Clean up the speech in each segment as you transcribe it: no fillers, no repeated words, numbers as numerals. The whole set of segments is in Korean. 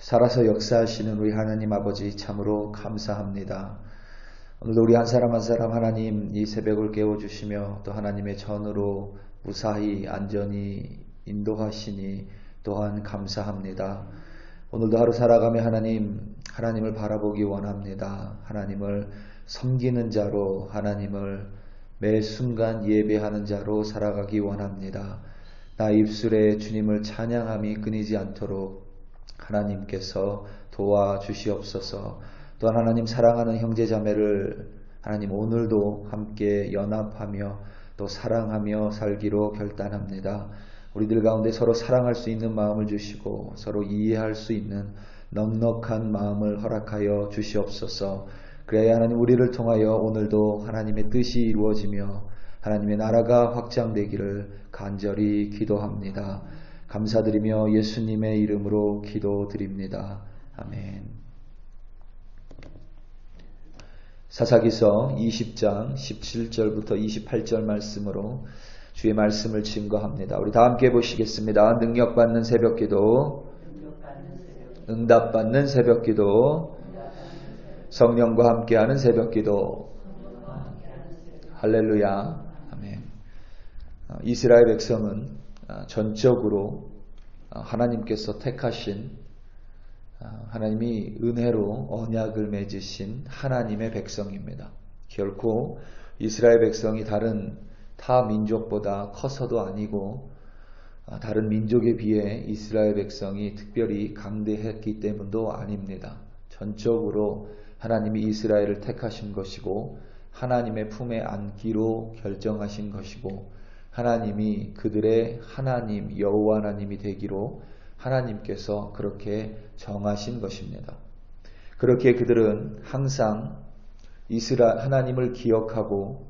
살아서 역사하시는 우리 하나님 아버지 참으로 감사합니다. 오늘도 우리 한 사람 한 사람 하나님 이 새벽을 깨워주시며 또 하나님의 전으로 무사히 안전히 인도하시니 또한 감사합니다. 오늘도 하루 살아가며 하나님을 바라보기 원합니다. 하나님을 섬기는 자로, 하나님을 매 순간 예배하는 자로 살아가기 원합니다. 나 입술에 주님을 찬양함이 끊이지 않도록 하나님께서 도와주시옵소서. 또한 하나님 사랑하는 형제자매를 하나님 오늘도 함께 연합하며 또 사랑하며 살기로 결단합니다. 우리들 가운데 서로 사랑할 수 있는 마음을 주시고 서로 이해할 수 있는 넉넉한 마음을 허락하여 주시옵소서. 그래야 하나님 우리를 통하여 오늘도 하나님의 뜻이 이루어지며 하나님의 나라가 확장되기를 간절히 기도합니다. 감사드리며 예수님의 이름으로 기도드립니다. 아멘. 사사기서 20장 17절부터 28절 말씀으로 주의 말씀을 증거합니다. 우리 다 함께 보시겠습니다. 능력받는 새벽기도, 응답받는 새벽기도, 성령과 함께하는 새벽기도. 할렐루야. 아멘. 이스라엘 백성은 전적으로 하나님께서 택하신, 하나님이 은혜로 언약을 맺으신 하나님의 백성입니다. 결코 이스라엘 백성이 다른 타 민족보다 커서도 아니고 다른 민족에 비해 이스라엘 백성이 특별히 강대했기 때문도 아닙니다. 전적으로 하나님이 이스라엘을 택하신 것이고 하나님의 품에 안기로 결정하신 것이고 하나님이 그들의 하나님 여호와 하나님이 되기로 하나님께서 그렇게 정하신 것입니다. 그렇게 그들은 항상 하나님을 기억하고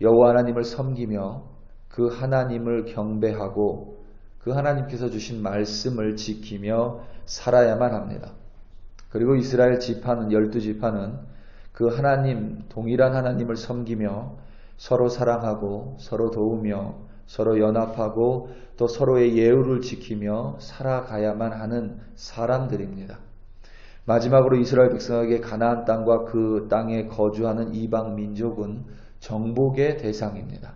여호와 하나님을 섬기며 그 하나님을 경배하고 그 하나님께서 주신 말씀을 지키며 살아야만 합니다. 그리고 이스라엘 지파는 12지파는 그 하나님, 동일한 하나님을 섬기며 서로 사랑하고 서로 도우며 서로 연합하고 또 서로의 예우를 지키며 살아가야만 하는 사람들입니다. 마지막으로 이스라엘 백성에게 가나안 땅과 그 땅에 거주하는 이방 민족은 정복의 대상입니다.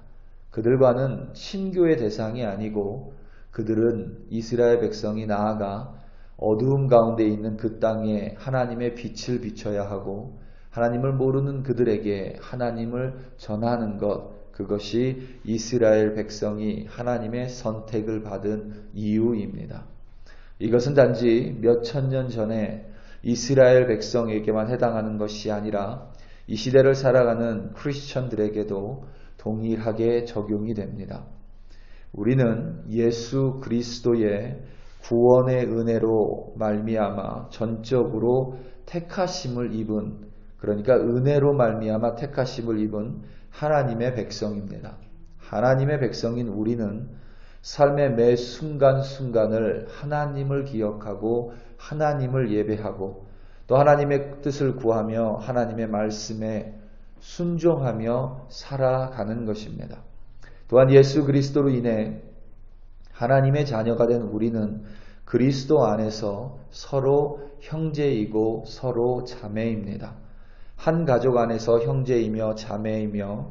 그들과는 친교의 대상이 아니고 그들은 이스라엘 백성이 나아가 어두움 가운데 있는 그 땅에 하나님의 빛을 비춰야 하고 하나님을 모르는 그들에게 하나님을 전하는 것, 그것이 이스라엘 백성이 하나님의 선택을 받은 이유입니다. 이것은 단지 몇 천년 전에 이스라엘 백성에게만 해당하는 것이 아니라 이 시대를 살아가는 크리스천들에게도 동일하게 적용이 됩니다. 우리는 예수 그리스도의 구원의 은혜로 말미암아 전적으로 택하심을 입은, 그러니까 은혜로 말미암아 택하심을 입은 하나님의 백성입니다. 하나님의 백성인 우리는 삶의 매 순간순간을 하나님을 기억하고 하나님을 예배하고 또 하나님의 뜻을 구하며 하나님의 말씀에 순종하며 살아가는 것입니다. 또한 예수 그리스도로 인해 하나님의 자녀가 된 우리는 그리스도 안에서 서로 형제이고 서로 자매입니다. 한 가족 안에서 형제이며 자매이며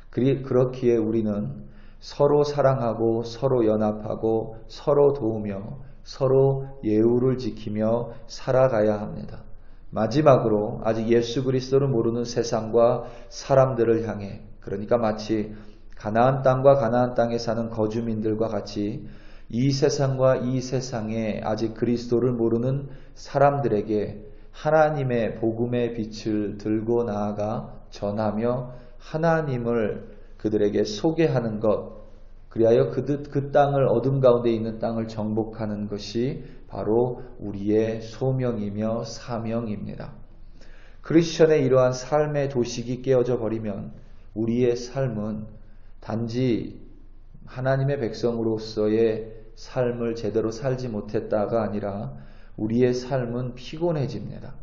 그렇기에 우리는 서로 사랑하고 서로 연합하고 서로 도우며 서로 예우를 지키며 살아가야 합니다. 마지막으로 아직 예수 그리스도를 모르는 세상과 사람들을 향해, 그러니까 마치 가나안 땅과 가나안 땅에 사는 거주민들과 같이 이 세상과 이 세상에 아직 그리스도를 모르는 사람들에게 하나님의 복음의 빛을 들고 나아가 전하며 하나님을 그들에게 소개하는 것, 그리하여 그 땅을, 어둠 가운데 있는 땅을 정복하는 것이 바로 우리의 소명이며 사명입니다. 크리스천의 이러한 삶의 도식이 깨어져 버리면 우리의 삶은 단지 하나님의 백성으로서의 삶을 제대로 살지 못했다가 아니라 우리의 삶은 피곤해집니다.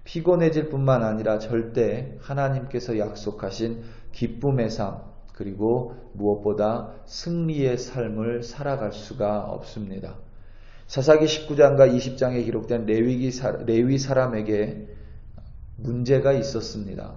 피곤해질 뿐만 아니라 절대 하나님께서 약속하신 기쁨의 삶, 그리고 무엇보다 승리의 삶을 살아갈 수가 없습니다. 사사기 19장과 20장에 기록된 레위 사람에게 문제가 있었습니다.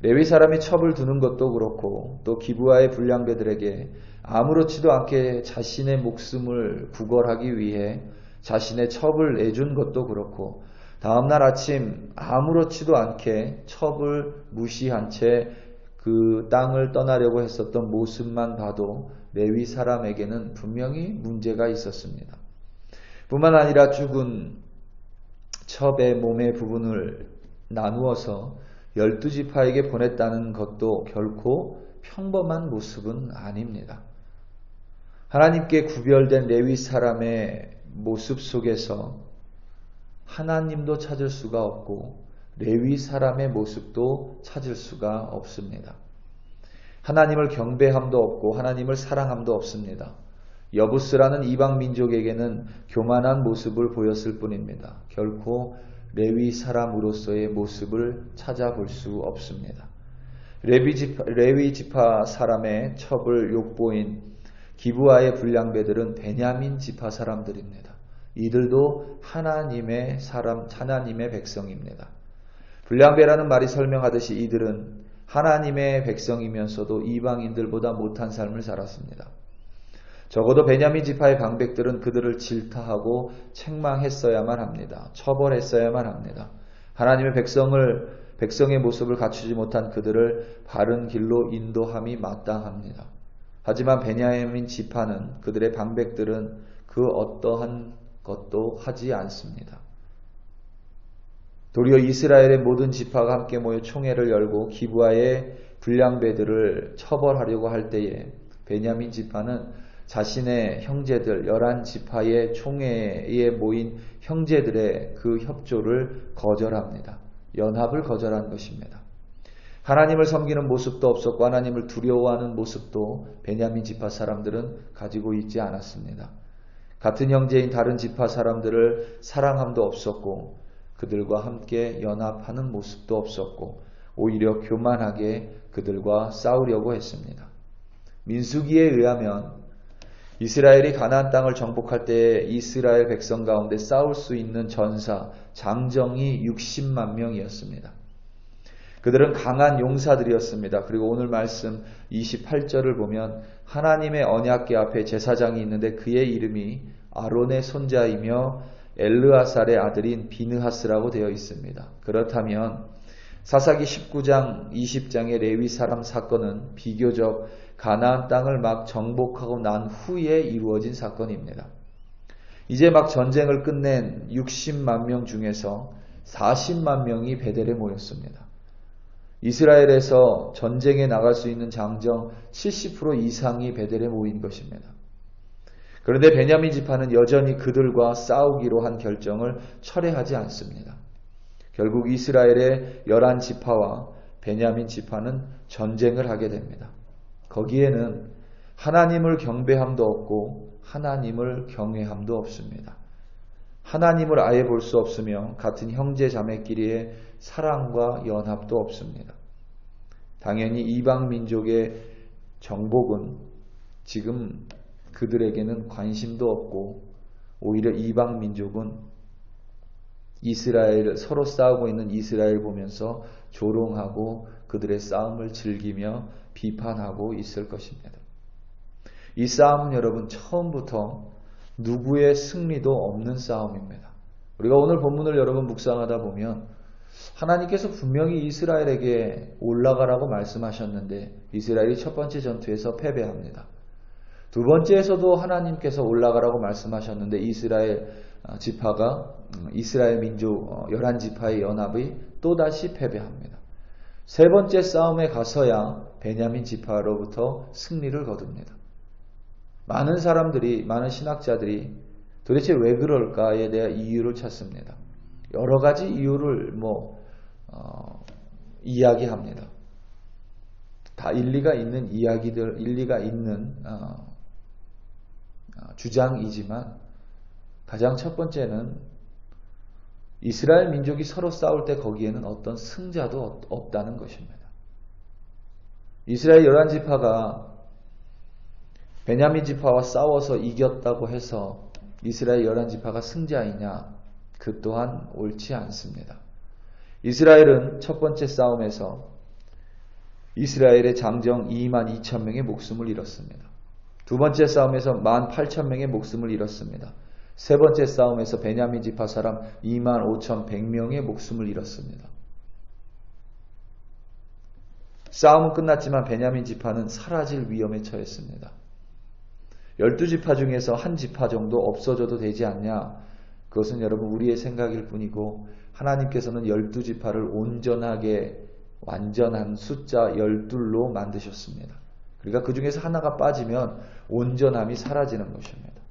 레위 사람이 첩을 두는 것도 그렇고 또 기브아의 불량배들에게 아무렇지도 않게 자신의 목숨을 구걸하기 위해 자신의 첩을 내준 것도 그렇고 다음날 아침 아무렇지도 않게 첩을 무시한 채 그 땅을 떠나려고 했었던 모습만 봐도 레위 사람에게는 분명히 문제가 있었습니다. 뿐만 아니라 죽은 첩의 몸의 부분을 나누어서 12지파에게 보냈다는 것도 결코 평범한 모습은 아닙니다. 하나님께 구별된 레위 사람의 모습 속에서 하나님도 찾을 수가 없고 레위 사람의 모습도 찾을 수가 없습니다. 하나님을 경배함도 없고 하나님을 사랑함도 없습니다. 여부스라는 이방 민족에게는 교만한 모습을 보였을 뿐입니다. 결코 레위 사람으로서의 모습을 찾아볼 수 없습니다. 레위 지파 사람의 첩을 욕보인 기브아의 불량배들은 베냐민 지파 사람들입니다. 이들도 하나님의 백성입니다. 불량배라는 말이 설명하듯이 이들은 하나님의 백성이면서도 이방인들보다 못한 삶을 살았습니다. 적어도 베냐민 지파의 방백들은 그들을 질타하고 책망했어야만 합니다. 처벌했어야만 합니다. 하나님의 백성의 모습을 갖추지 못한 그들을 바른 길로 인도함이 마땅합니다. 하지만 베냐민 지파는 그들의 방백들은 그 어떠한 것도 하지 않습니다. 도리어 이스라엘의 모든 지파가 함께 모여 총회를 열고 기브아의 불량배들을 처벌하려고 할 때에 베냐민 지파는 자신의 형제들 11지파의 총회에 모인 형제들의 그 협조를 거절합니다. 연합을 거절한 것입니다. 하나님을 섬기는 모습도 없었고 하나님을 두려워하는 모습도 베냐민 지파 사람들은 가지고 있지 않았습니다. 같은 형제인 다른 지파 사람들을 사랑함도 없었고 그들과 함께 연합하는 모습도 없었고 오히려 교만하게 그들과 싸우려고 했습니다. 민수기에 의하면 이스라엘이 가나안 땅을 정복할 때 이스라엘 백성 가운데 싸울 수 있는 전사, 장정이 60만 명이었습니다. 그들은 강한 용사들이었습니다. 그리고 오늘 말씀 28절을 보면 하나님의 언약궤 앞에 제사장이 있는데 그의 이름이 아론의 손자이며 엘르아살의 아들인 비느하스라고 되어 있습니다. 그렇다면 사사기 19장, 20장의 레위 사람 사건은 비교적 가나안 땅을 막 정복하고 난 후에 이루어진 사건입니다. 이제 막 전쟁을 끝낸 60만 명 중에서 40만 명이 베델에 모였습니다. 이스라엘에서 전쟁에 나갈 수 있는 장정 70% 이상이 베델에 모인 것입니다. 그런데 베냐민 지파는 여전히 그들과 싸우기로 한 결정을 철회하지 않습니다. 결국 이스라엘의 11지파와 베냐민 지파는 전쟁을 하게 됩니다. 거기에는 하나님을 경배함도 없고 하나님을 경외함도 없습니다. 하나님을 아예 볼 수 없으며 같은 형제 자매끼리의 사랑과 연합도 없습니다. 당연히 이방 민족의 정복은 지금 그들에게는 관심도 없고 오히려 이방 민족은 서로 싸우고 있는 이스라엘 보면서 조롱하고 그들의 싸움을 즐기며 비판하고 있을 것입니다. 이 싸움은 여러분 처음부터 누구의 승리도 없는 싸움입니다. 우리가 오늘 본문을 여러분 묵상하다 보면 하나님께서 분명히 이스라엘에게 올라가라고 말씀하셨는데 이스라엘이 첫 번째 전투에서 패배합니다. 두 번째에서도 하나님께서 올라가라고 말씀하셨는데 이스라엘 지파가 이스라엘 민족 11지파의 연합이 또다시 패배합니다. 세 번째 싸움에 가서야 베냐민 지파로부터 승리를 거둡니다. 많은 사람들이, 많은 신학자들이 도대체 왜 그럴까에 대한 이유를 찾습니다. 여러 가지 이유를 이야기합니다. 다 일리가 있는 이야기들, 일리가 있는 주장이지만 가장 첫 번째는 이스라엘 민족이 서로 싸울 때 거기에는 어떤 승자도 없다는 것입니다. 이스라엘 11지파가 베냐민 지파와 싸워서 이겼다고 해서 이스라엘 11지파가 승자이냐? 그 또한 옳지 않습니다. 이스라엘은 첫 번째 싸움에서 이스라엘의 장정 22,000명의 목숨을 잃었습니다. 두 번째 싸움에서 18,000명의 목숨을 잃었습니다. 세 번째 싸움에서 베냐민 지파 사람 25,100명의 목숨을 잃었습니다. 싸움은 끝났지만 베냐민 지파는 사라질 위험에 처했습니다. 12지파 중에서 한 지파 정도 없어져도 되지 않냐? 그것은 여러분 우리의 생각일 뿐이고 하나님께서는 12지파를 온전하게 완전한 숫자 12로 만드셨습니다. 그러니까 그 중에서 하나가 빠지면 온전함이 사라지는 것입니다.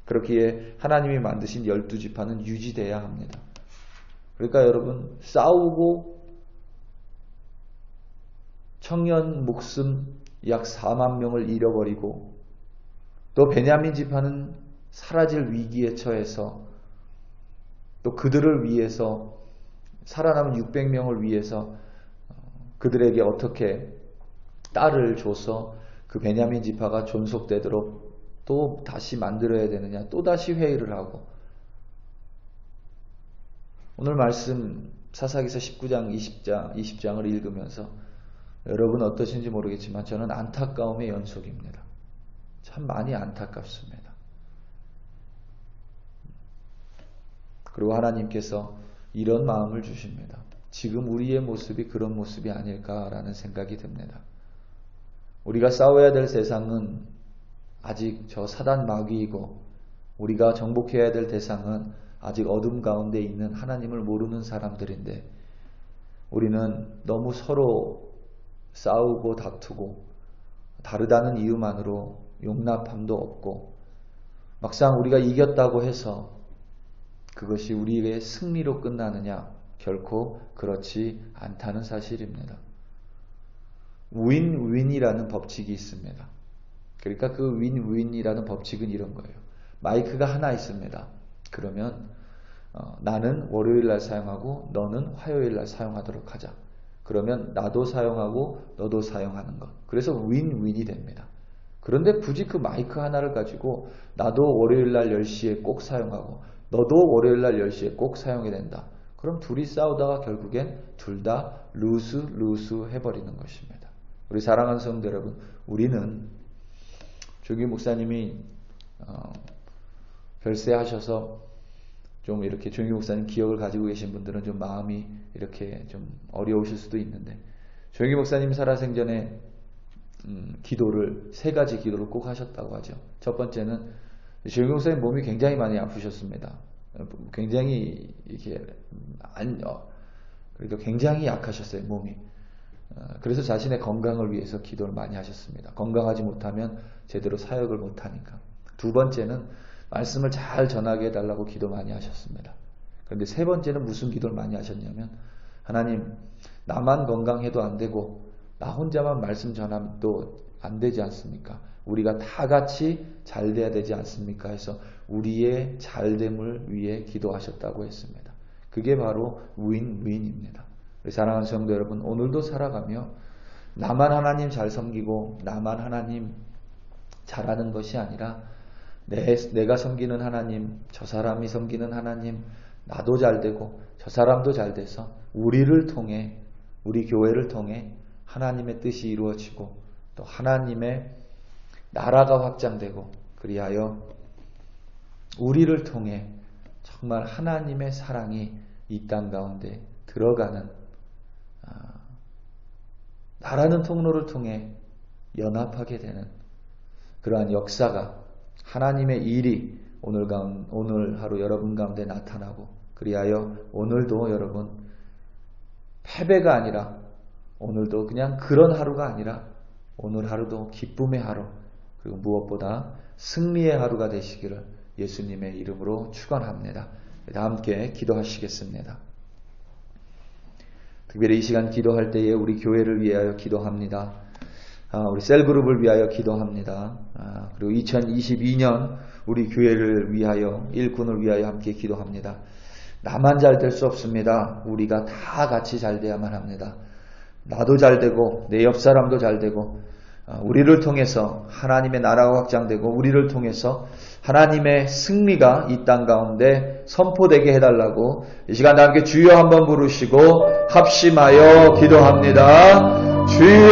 그렇기에 하나님이 만드신 12지파는 유지돼야 합니다. 그러니까 여러분 싸우고 청년 목숨 약 4만 명을 잃어버리고 또 베냐민 지파는 사라질 위기에 처해서 또 그들을 위해서 살아남은 600명을 위해서 그들에게 어떻게 딸을 줘서 그 베냐민 지파가 존속되도록 또 다시 만들어야 되느냐, 또 다시 회의를 하고 오늘 말씀 사사기서 19장, 20장을 읽으면서 여러분 어떠신지 모르겠지만 저는 안타까움의 연속입니다. 참 많이 안타깝습니다. 그리고 하나님께서 이런 마음을 주십니다. 지금 우리의 모습이 그런 모습이 아닐까라는 생각이 듭니다. 우리가 싸워야 될 세상은 아직 저 사단 마귀이고 우리가 정복해야 될 대상은 아직 어둠 가운데 있는 하나님을 모르는 사람들인데 우리는 너무 서로 싸우고 다투고 다르다는 이유만으로 용납함도 없고 막상 우리가 이겼다고 해서 그것이 우리의 승리로 끝나느냐? 결코 그렇지 않다는 사실입니다. 윈윈이라는 법칙이 있습니다. 그러니까 그 윈윈이라는 법칙은 이런 거예요. 마이크가 하나 있습니다. 그러면 나는 월요일날 사용하고 너는 화요일날 사용하도록 하자. 그러면 나도 사용하고 너도 사용하는 것. 그래서 윈윈이 됩니다. 그런데 굳이 그 마이크 하나를 가지고 나도 월요일날 10시에 꼭 사용하고 너도 월요일날 10시에 꼭 사용해야 된다. 그럼 둘이 싸우다가 결국엔 둘 다 루스 해버리는 것입니다. 우리 사랑하는 성도 여러분, 우리는 조기 목사님이 별세하셔서 좀 이렇게 조기 목사님 기억을 가지고 계신 분들은 좀 마음이 이렇게 좀 어려우실 수도 있는데 조기 목사님 살아생전에 기도를 세 가지 기도를 꼭 하셨다고 하죠. 첫 번째는 조기 목사님 몸이 굉장히 많이 아프셨습니다. 굉장히 이렇게 그러니까 굉장히 약하셨어요, 몸이. 그래서 자신의 건강을 위해서 기도를 많이 하셨습니다. 건강하지 못하면 제대로 사역을 못하니까. 두 번째는 말씀을 잘 전하게 해달라고 기도 많이 하셨습니다. 그런데 세 번째는 무슨 기도를 많이 하셨냐면 하나님 나만 건강해도 안 되고 나 혼자만 말씀 전하면 또 안 되지 않습니까? 우리가 다 같이 잘 돼야 되지 않습니까? 해서 우리의 잘됨을 위해 기도하셨다고 했습니다. 그게 바로 윈윈입니다. 우리 사랑하는 성도 여러분, 오늘도 살아가며 나만 하나님 잘 섬기고 나만 하나님 잘하는 것이 아니라 내가 섬기는 하나님, 저 사람이 섬기는 하나님, 나도 잘 되고 저 사람도 잘 돼서 우리를 통해, 우리 교회를 통해 하나님의 뜻이 이루어지고 또 하나님의 나라가 확장되고 그리하여 우리를 통해 정말 하나님의 사랑이 이 땅 가운데 들어가는 나라는 통로를 통해 연합하게 되는 그러한 역사가 하나님의 일이 오늘 하루 여러분 가운데 나타나고 그리하여 오늘도 여러분 패배가 아니라 오늘도 그냥 그런 하루가 아니라 오늘 하루도 기쁨의 하루 그리고 무엇보다 승리의 하루가 되시기를 예수님의 이름으로 축원합니다. 다 함께 기도하시겠습니다. 특별히 이 시간 기도할 때에 우리 교회를 위하여 기도합니다. 우리 셀그룹을 위하여 기도합니다. 그리고 2022년 우리 교회를 위하여 일꾼을 위하여 함께 기도합니다. 나만 잘 될 수 없습니다. 우리가 다 같이 잘 돼야만 합니다. 나도 잘 되고 내 옆 사람도 잘 되고 우리를 통해서 하나님의 나라가 확장되고 우리를 통해서 하나님의 승리가 이 땅 가운데 선포되게 해달라고 이 시간 다 함께 주여 한번 부르시고 합심하여 기도합니다. 주여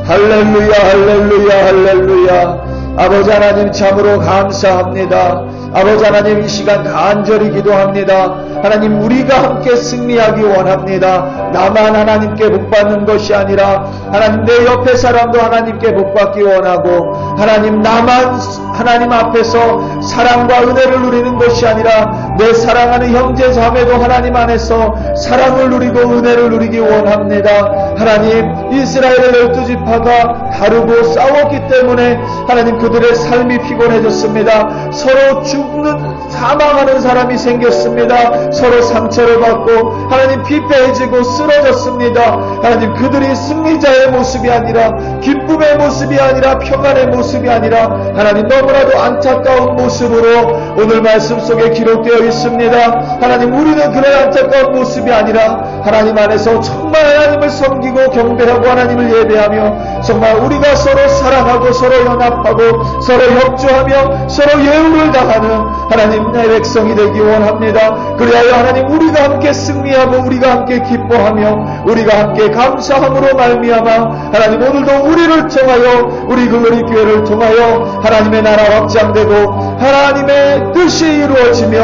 할렐루야 할렐루야 할렐루야. 아버지 하나님 참으로 감사합니다. 아버지 하나님 이 시간 간절히 기도합니다. 하나님 우리가 함께 승리하기 원합니다. 나만 하나님께 복받는 것이 아니라 하나님 내 옆에 사람도 하나님께 복받기 원하고 하나님 나만 하나님 앞에서 사랑과 은혜를 누리는 것이 아니라 내 사랑하는 형제 자매도 하나님 안에서 사랑을 누리고 은혜를 누리기 원합니다. 하나님 이스라엘의 12지파가 다르고 싸웠기 때문에 하나님 그들의 삶이 피곤해졌습니다. 서로 죽는 사망하는 사람이 생겼습니다. 서로 상처를 받고 하나님 피폐해지고 쓰러졌습니다. 하나님 그들이 승리자의 모습이 아니라 기쁨의 모습이 아니라 평안의 모습이 아니라 하나님 너무나도 안타까운 모습으로 오늘 말씀 속에 기록되어 있습니다. 하나님 우리는 그런 안타까운 모습이 아니라 하나님 안에서 정말 하나님을 섬기고 경배하고 하나님을 예배하며 정말 우리가 서로 사랑하고 서로 연합하고 서로 협조하며 서로 예우를 당하는 하나님 내 백성이 되기 원합니다. 그리하여 하나님 우리가 함께 승리하고 우리가 함께 기뻐하며 우리가 함께 감사함으로 말미암아 하나님 오늘도 우리를 통하여 우리 글로리 교회를 통하여 하나님의 나라 확장되고 하나님의 뜻이 이루어지며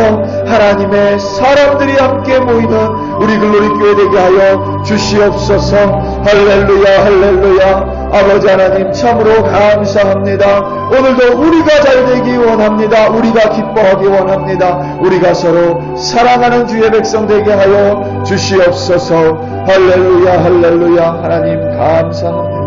하나님의 사람들이 함께 모이는 우리 글로리 교회 되게 하여 주시옵소서. 할렐루야 할렐루야. 아버지 하나님 참으로 감사합니다. 오늘도 우리가 잘 되기 원합니다. 우리가 기뻐하기 원합니다. 우리가 서로 사랑하는 주의 백성 되게 하여 주시옵소서. 할렐루야 할렐루야. 하나님 감사합니다.